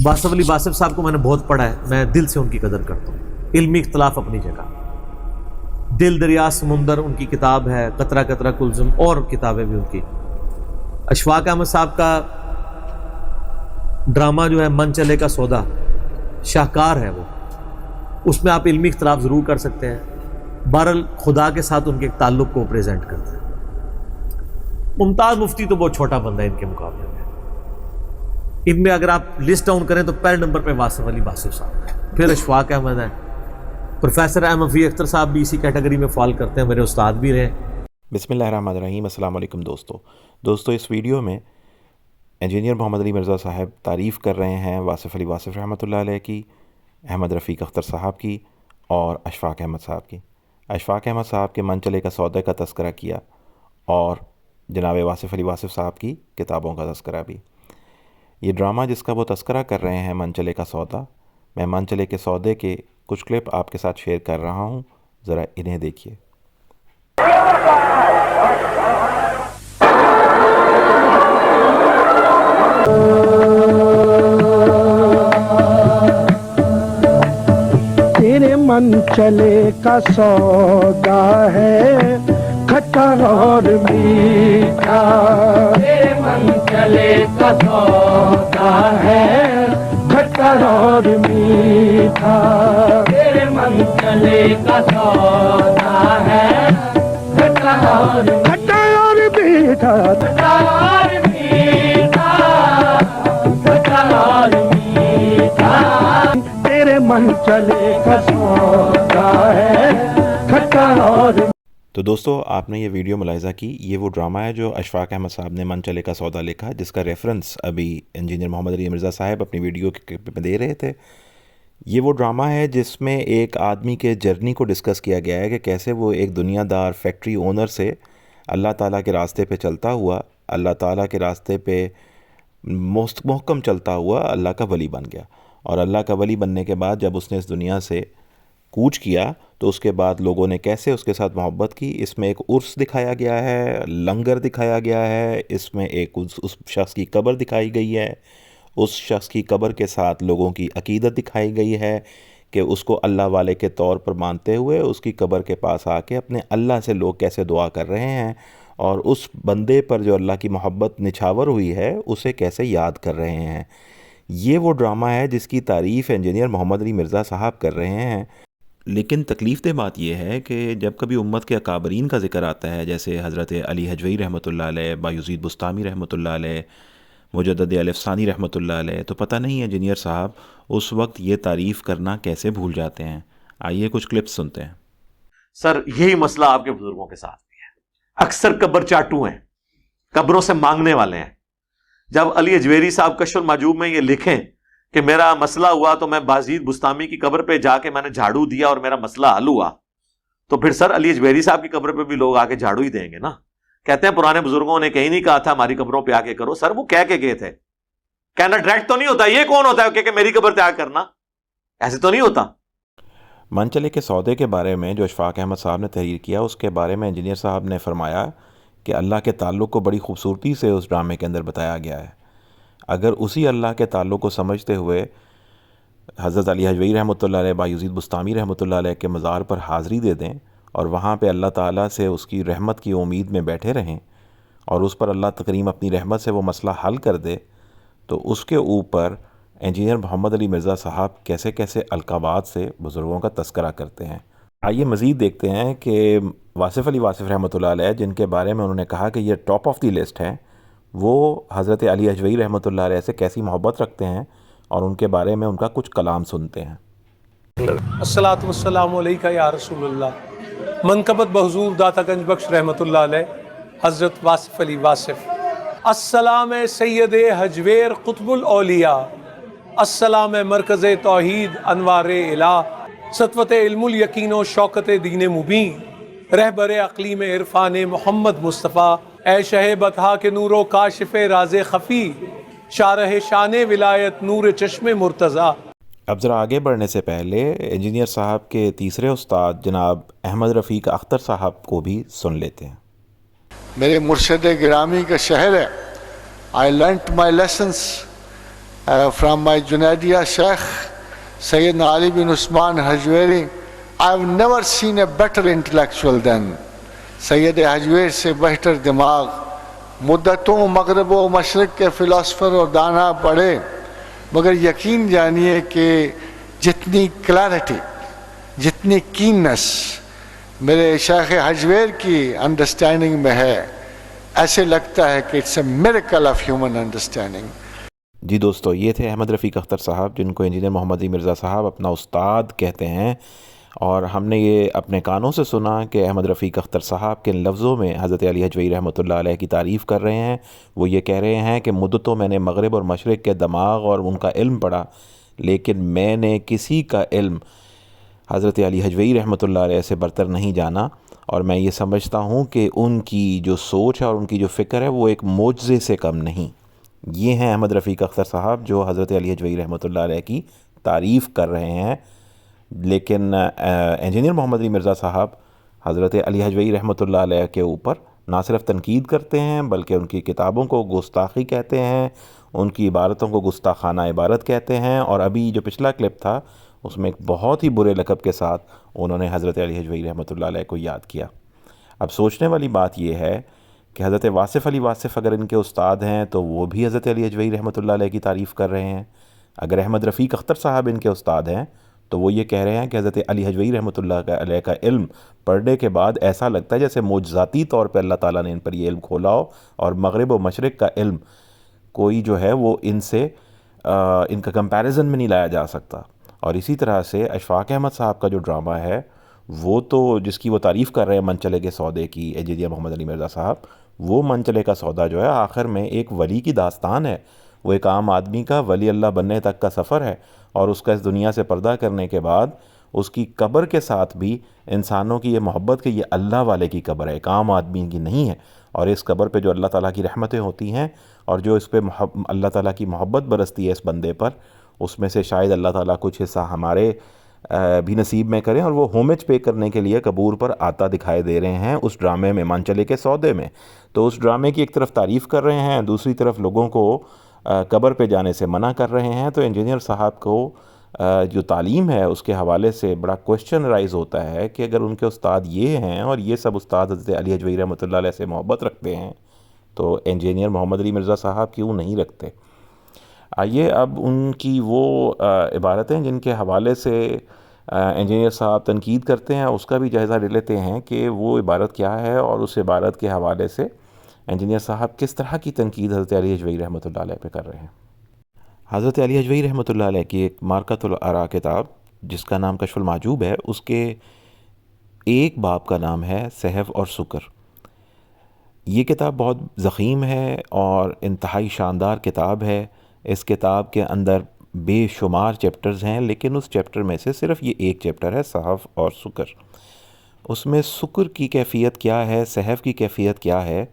واصف علی واصف صاحب کو میں نے بہت پڑھا ہے، میں دل سے ان کی قدر کرتا ہوں۔ علمی اختلاف اپنی جگہ، دل دریا سمندر ان کی کتاب ہے، قطرہ قطرہ کلزم، اور کتابیں بھی ان کی۔ اشفاق احمد صاحب کا ڈرامہ جو ہے من چلے کا سودا، شاہکار ہے وہ، اس میں آپ علمی اختلاف ضرور کر سکتے ہیں، بہرحال خدا کے ساتھ ان کے ایک تعلق کو پریزنٹ کرتے ہیں۔ ممتاز مفتی تو بہت چھوٹا بندہ ہے ان کے مقابلے میں، ان میں اگر آپ لسٹ ڈاؤن کریں تو پہلے نمبر پہ واصف علی واصف صاحب ہے، پھر اشفاق احمد ہے، پروفیسر احمد فی اختر صاحب بھی اسی کیٹیگری میں فال کرتے ہیں، میرے استاد بھی رہے۔ بسم اللہ الرحمن الرحیم۔ السلام علیکم دوستو، اس ویڈیو میں انجینئر محمد علی مرزا صاحب تعریف کر رہے ہیں واصف علی واصف رحمۃ اللہ علیہ کی، احمد رفیق اختر صاحب کی اور اشفاق احمد صاحب کی۔ اشفاق احمد صاحب کے من چلے کا سودے کا تذکرہ کیا اور جناب واصف علی واصف صاحب کی کتابوں کا تذکرہ بھی۔ یہ ڈرامہ جس کا وہ تذکرہ کر رہے ہیں من چلے کا سودا، میں من چلے کے سودے کے کچھ کلپ آپ کے ساتھ شیئر کر رہا ہوں، ذرا انہیں دیکھیے۔ تیرے من چلے کا سودا ہے کھٹا اور میٹھا، تیرے من چلے کا سودا ہے کھٹا اور میٹھا، تیرے من چلے کا سودا ہے کھٹا اور میٹھا، کھٹا اور میٹھا، کھٹا اور میٹھا، تیرے من چلے کا سودا ہے کھٹا اور۔ تو دوستو، آپ نے یہ ویڈیو ملاحظہ کی، یہ وہ ڈرامہ ہے جو اشفاق احمد صاحب نے من چلے کا سودا لکھا، جس کا ریفرنس ابھی انجینئر محمد علی مرزا صاحب اپنی ویڈیو میں دے رہے تھے۔ یہ وہ ڈرامہ ہے جس میں ایک آدمی کے جرنی کو ڈسکس کیا گیا ہے کہ کیسے وہ ایک دنیا دار فیکٹری اونر سے اللہ تعالیٰ کے راستے پہ چلتا ہوا، اللہ تعالیٰ کے راستے پہ محکم چلتا ہوا اللہ کا ولی بن گیا، اور اللہ کا ولی بننے کے بعد جب اس نے اس دنیا سے کوچ کیا تو اس کے بعد لوگوں نے کیسے اس کے ساتھ محبت کی۔ اس میں ایک عرس دکھایا گیا ہے، لنگر دکھایا گیا ہے، اس میں ایک اس شخص کی قبر دکھائی گئی ہے، اس شخص کی قبر کے ساتھ لوگوں کی عقیدت دکھائی گئی ہے کہ اس کو اللہ والے کے طور پر مانتے ہوئے اس کی قبر کے پاس آ کے اپنے اللہ سے لوگ کیسے دعا کر رہے ہیں، اور اس بندے پر جو اللہ کی محبت نچھاور ہوئی ہے اسے کیسے یاد کر رہے ہیں۔ یہ وہ ڈرامہ ہے جس کی تعریف انجینئر محمد علی مرزا صاحب کر رہے ہیں۔ لیکن تکلیف دہ بات یہ ہے کہ جب کبھی امت کے اکابرین کا ذکر آتا ہے، جیسے حضرت علی حجویری رحمۃ اللہ علیہ، بایزید بستامی رحمۃ اللہ علیہ، مجدد الف ثانی رحمۃ اللہ علیہ، تو پتہ نہیں انجینئر صاحب اس وقت یہ تعریف کرنا کیسے بھول جاتے ہیں۔ آئیے کچھ کلپس سنتے ہیں۔ سر، یہی مسئلہ آپ کے بزرگوں کے ساتھ بھی ہے، اکثر قبر چاٹو ہیں، قبروں سے مانگنے والے ہیں۔ جب علی حجویری صاحب کشف المحجوب میں یہ لکھیں کہ میرا مسئلہ ہوا تو میں بازید بستامی کی قبر پہ جا کے میں نے جھاڑو دیا اور میرا مسئلہ حل ہوا، تو پھر سر علی حجویری صاحب کی قبر پہ بھی لوگ آ کے جھاڑو ہی دیں گے نا۔ کہتے ہیں پرانے بزرگوں نے کہیں نہیں کہا تھا ہماری قبروں پہ آ کے کرو، سر وہ کہہ کے گئے تھے، کہنا ڈائریکٹ تو نہیں ہوتا۔ یہ کون ہوتا ہے کہ میری قبر پہ آ کرنا، ایسے تو نہیں ہوتا۔ من چلے کے سودے کے بارے میں جو اشفاق احمد صاحب نے تحریر کیا، اس کے بارے میں انجینئر صاحب نے فرمایا کہ اللہ کے تعلق کو بڑی خوبصورتی سے اس ڈرامے کے اندر بتایا گیا ہے۔ اگر اسی اللہ کے تعلق کو سمجھتے ہوئے حضرت علی حجویری رحمۃ اللہ علیہ، بایزید بستامی رحمۃ اللہ علیہ کے مزار پر حاضری دے دیں اور وہاں پہ اللہ تعالیٰ سے اس کی رحمت کی امید میں بیٹھے رہیں، اور اس پر اللہ تکریم اپنی رحمت سے وہ مسئلہ حل کر دے، تو اس کے اوپر انجینئر محمد علی مرزا صاحب کیسے کیسے القابات سے بزرگوں کا تذکرہ کرتے ہیں۔ آئیے مزید دیکھتے ہیں کہ واصف علی واصف رحمۃ اللہ علیہ، جن کے بارے میں انہوں نے کہا کہ یہ ٹاپ آف دی لسٹ ہیں، وہ حضرت علی حجویری رحمۃ اللہ علیہ سے کیسی محبت رکھتے ہیں، اور ان کے بارے میں ان کا کچھ کلام سنتے ہیں۔ الصلاۃ والسلام علیکہ یا رسول اللہ۔ منقبت بحضور داتا گنج بخش رحمۃ اللہ علیہ حضرت واصف علی واصف۔ السلام سید حجویر قطب الاولیاء، السلام مرکز توحید انوار الہ، سطوت علم الیقین و شوکت دین مبین، رہبر اقلیم عرفان محمد مصطفیٰ، اے شہ بطحا کے نور و کاشف راز خفی، شارح شان ولایت نور چشم مرتضیٰ۔ اب ذرا آگے بڑھنے سے پہلے انجینئر صاحب کے تیسرے استاد جناب احمد رفیق اختر صاحب کو بھی سن لیتے ہیں۔ میرے مرشد گرامی کا شہر ہے۔ I learnt my lessons from my Junaidiya Sheikh, Sayyidina Ali bin Usman Hajweri. I've never seen a better intellectual than Sayyid Hajwer سے بہتر دماغ. مدتوں مغرب و مشرق کے فلاسفر اور دانا پڑھے، مگر یقین جانیے کہ جتنی کلیرٹی، جتنی کیننس میرے شیخ حجویر کی انڈرسٹینڈنگ میں ہے، ایسے لگتا ہے کہ it's a miracle of human understanding. جی دوستو، یہ تھے احمد رفیق اختر صاحب، جن کو انجینئر محمد علی مرزا صاحب اپنا استاد کہتے ہیں. اور ہم نے یہ اپنے کانوں سے سنا کہ احمد رفیق اختر صاحب کے لفظوں میں حضرت علی حجویری رحمۃ اللہ علیہ کی تعریف کر رہے ہیں. وہ یہ کہہ رہے ہیں کہ مدتوں میں نے مغرب اور مشرق کے دماغ اور ان کا علم پڑھا، لیکن میں نے کسی کا علم حضرت علی حجویری رحمۃ اللہ علیہ سے برتر نہیں جانا. اور میں یہ سمجھتا ہوں کہ ان کی جو سوچ ہے اور ان کی جو فکر ہے وہ ایک معجزے سے کم نہیں. یہ ہیں احمد رفیق اختر صاحب جو حضرت علی حجویری رحمۃ اللہ علیہ کی تعریف کر رہے ہیں. لیکن انجینئر محمد علی مرزا صاحب حضرت علی حجویری رحمۃ اللہ علیہ کے اوپر نہ صرف تنقید کرتے ہیں بلکہ ان کی کتابوں کو گستاخی کہتے ہیں، ان کی عبارتوں کو گستاخانہ عبارت کہتے ہیں. اور ابھی جو پچھلا کلپ تھا اس میں ایک بہت ہی برے لقب کے ساتھ انہوں نے حضرت علی حجویری رحمۃ اللہ علیہ کو یاد کیا. اب سوچنے والی بات یہ ہے کہ حضرت واصف علی واصف اگر ان کے استاد ہیں تو وہ بھی حضرت علی حجویری رحمۃ اللہ علیہ کی تعریف کر رہے ہیں. اگر احمد رفیق اختر صاحب ان کے استاد ہیں تو وہ یہ کہہ رہے ہیں کہ حضرت علی حجویری رحمۃ اللہ علیہ کا علم پڑھنے کے بعد ایسا لگتا ہے جیسے معجزاتی طور پہ اللہ تعالیٰ نے ان پر یہ علم کھولا ہو، اور مغرب و مشرق کا علم کوئی جو ہے وہ ان سے ان کا کمپیریزن میں نہیں لایا جا سکتا. اور اسی طرح سے اشفاق احمد صاحب کا جو ڈرامہ ہے وہ تو جس کی وہ تعریف کر رہے ہیں من چلے کے سودے کی انجینئر محمد علی مرزا صاحب، وہ من چلے کا سودا جو ہے آخر میں ایک ولی کی داستان ہے. وہ ایک عام آدمی کا ولی اللہ بننے تک کا سفر ہے، اور اس کا اس دنیا سے پردہ کرنے کے بعد اس کی قبر کے ساتھ بھی انسانوں کی یہ محبت کہ یہ اللہ والے کی قبر ہے، ایک عام آدمی کی نہیں ہے. اور اس قبر پہ جو اللہ تعالیٰ کی رحمتیں ہوتی ہیں اور جو اس پہ اللہ تعالیٰ کی محبت برستی ہے اس بندے پر، اس میں سے شاید اللہ تعالیٰ کچھ حصہ ہمارے بھی نصیب میں کریں. اور وہ ہومج پے کرنے کے لیے قبور پر آتا دکھائی دے رہے ہیں اس ڈرامے میں من چلے کے سودے میں. تو اس ڈرامے کی ایک طرف تعریف کر رہے ہیں، دوسری طرف لوگوں کو قبر پہ جانے سے منع کر رہے ہیں. تو انجینئر صاحب کو جو تعلیم ہے اس کے حوالے سے بڑا کوشچن رائز ہوتا ہے کہ اگر ان کے استاد یہ ہیں اور یہ سب استاد حضرت علی حجویری رحمۃ اللہ علیہ سے محبت رکھتے ہیں تو انجینئر محمد علی مرزا صاحب کیوں نہیں رکھتے. آئیے اب ان کی وہ عبارتیں جن کے حوالے سے انجینئر صاحب تنقید کرتے ہیں اس کا بھی جائزہ لے لیتے ہیں کہ وہ عبارت کیا ہے، اور اس عبارت کے حوالے سے انجینئر صاحب کس طرح کی تنقید حضرت علی حجویری رحمۃ اللہ علیہ پہ کر رہے ہیں. حضرت علی حجویری رحمۃ اللہ علیہ کی ایک مارکۃ الآراء کتاب جس کا نام کشف المحجوب ہے، اس کے ایک باب کا نام ہے صحف اور سکر. یہ کتاب بہت ضخیم ہے اور انتہائی شاندار کتاب ہے. اس کتاب کے اندر بے شمار چیپٹرز ہیں، لیکن اس چیپٹر میں سے صرف یہ ایک چیپٹر ہے صحف اور سکر. اس میں سکر کی کیفیت کیا ہے، صحف کی کیفیت کیا ہے،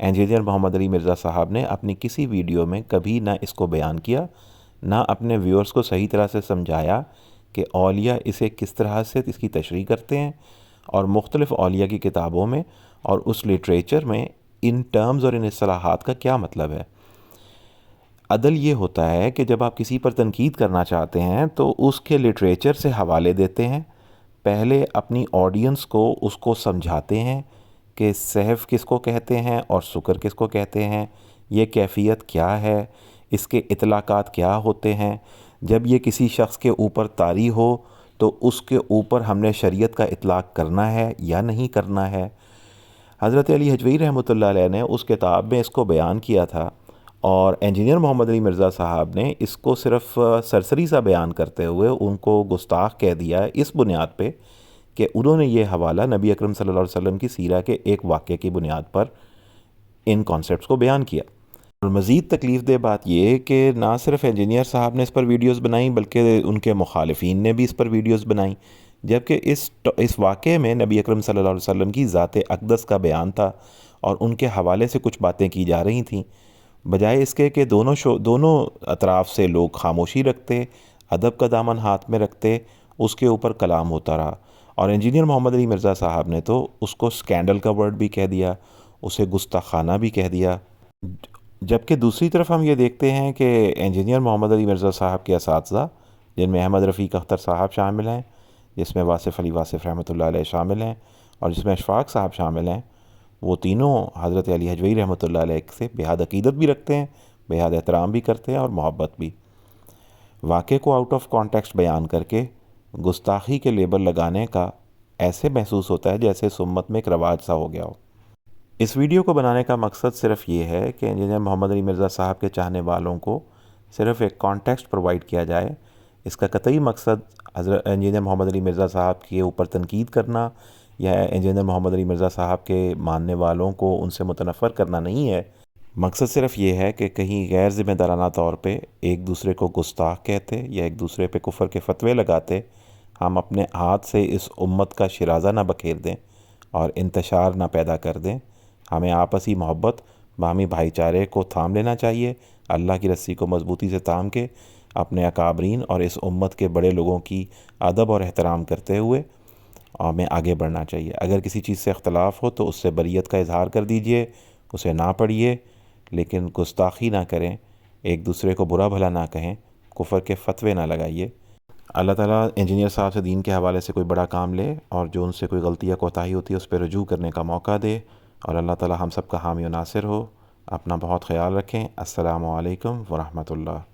انجینئر محمد علی مرزا صاحب نے اپنی کسی ویڈیو میں کبھی نہ اس کو بیان کیا، نہ اپنے ویورز کو صحیح طرح سے سمجھایا کہ اولیاء اسے کس طرح سے اس کی تشریح کرتے ہیں، اور مختلف اولیاء کی کتابوں میں اور اس لٹریچر میں ان ٹرمز اور ان اصطلاحات کا کیا مطلب ہے. عدل یہ ہوتا ہے کہ جب آپ کسی پر تنقید کرنا چاہتے ہیں تو اس کے لٹریچر سے حوالے دیتے ہیں، پہلے اپنی آڈینس کو اس کو سمجھاتے ہیں کہ صحف کس کو کہتے ہیں اور سکر کس کو کہتے ہیں، یہ کیفیت کیا ہے، اس کے اطلاقات کیا ہوتے ہیں. جب یہ کسی شخص کے اوپر طاری ہو تو اس کے اوپر ہم نے شریعت کا اطلاق کرنا ہے یا نہیں کرنا ہے. حضرت علی حجویری رحمۃ اللہ علیہ نے اس کتاب میں اس کو بیان کیا تھا، اور انجینئر محمد علی مرزا صاحب نے اس کو صرف سرسری سا بیان کرتے ہوئے ان کو گستاخ کہہ دیا اس بنیاد پہ کہ انہوں نے یہ حوالہ نبی اکرم صلی اللہ علیہ وسلم کی سیرہ کے ایک واقعے کی بنیاد پر ان کانسیپٹس کو بیان کیا. اور مزید تکلیف دہ بات یہ کہ نہ صرف انجینئر صاحب نے اس پر ویڈیوز بنائیں بلکہ ان کے مخالفین نے بھی اس پر ویڈیوز بنائیں، جبکہ اس واقعے میں نبی اکرم صلی اللہ علیہ وسلم کی ذات اقدس کا بیان تھا اور ان کے حوالے سے کچھ باتیں کی جا رہی تھیں. بجائے اس کے کہ دونوں اطراف سے لوگ خاموشی رکھتے، ادب کا دامن ہاتھ میں رکھتے، اس کے اوپر کلام ہوتا رہا. اور انجینئر محمد علی مرزا صاحب نے تو اس کو سکینڈل کا ورڈ بھی کہہ دیا، اسے گستاخانہ بھی کہہ دیا. جبکہ دوسری طرف ہم یہ دیکھتے ہیں کہ انجینئر محمد علی مرزا صاحب کے اساتذہ، جن میں احمد رفیق اختر صاحب شامل ہیں، جس میں واصف علی واصف رحمۃ اللہ علیہ شامل ہیں، اور جس میں اشفاق صاحب شامل ہیں، وہ تینوں حضرت علی حجویری رحمۃ اللہ علیہ سے بے حد عقیدت بھی رکھتے ہیں، بے حد احترام بھی کرتے ہیں اور محبت بھی۔ واقعے کو آؤٹ آف کانٹیکسٹ بیان کر کے گستاخی کے لیبل لگانے کا ایسے محسوس ہوتا ہے جیسے اس امت میں ایک رواج سا ہو گیا ہو۔ اس ویڈیو کو بنانے کا مقصد صرف یہ ہے کہ انجینئر محمد علی مرزا صاحب کے چاہنے والوں کو صرف ایک کانٹیکسٹ پرووائڈ کیا جائے۔ اس کا قطعی مقصد حضرت انجینئر محمد علی مرزا صاحب کے اوپر تنقید کرنا یا انجینئر محمد علی مرزا صاحب کے ماننے والوں کو ان سے متنفر کرنا نہیں ہے۔ مقصد صرف یہ ہے کہ کہیں غیر ذمہ دارانہ طور پہ ایک دوسرے کو گستاخ کہتے یا ایک دوسرے پہ کفر کے فتوے لگاتے ہم اپنے ہاتھ سے اس امت کا شرازہ نہ بکھیر دیں اور انتشار نہ پیدا کر دیں۔ ہمیں آپسی محبت، باہمی بھائی چارے کو تھام لینا چاہیے، اللہ کی رسی کو مضبوطی سے تھام کے اپنے اکابرین اور اس امت کے بڑے لوگوں کی ادب اور احترام کرتے ہوئے ہمیں آگے بڑھنا چاہیے۔ اگر کسی چیز سے اختلاف ہو تو اس سے بریت کا اظہار کر دیجئے، اسے نہ پڑھیے، لیکن گستاخی نہ کریں، ایک دوسرے کو برا بھلا نہ کہیں، کفر کے فتوے نہ لگائیے۔ اللہ تعالیٰ انجینئر صاحب سے دین کے حوالے سے کوئی بڑا کام لے اور جو ان سے کوئی غلطی یا کوتاہی ہوتی ہے اس پہ رجوع کرنے کا موقع دے، اور اللہ تعالیٰ ہم سب کا حامی و ناصر ہو۔ اپنا بہت خیال رکھیں۔ السلام علیکم ورحمۃ اللہ۔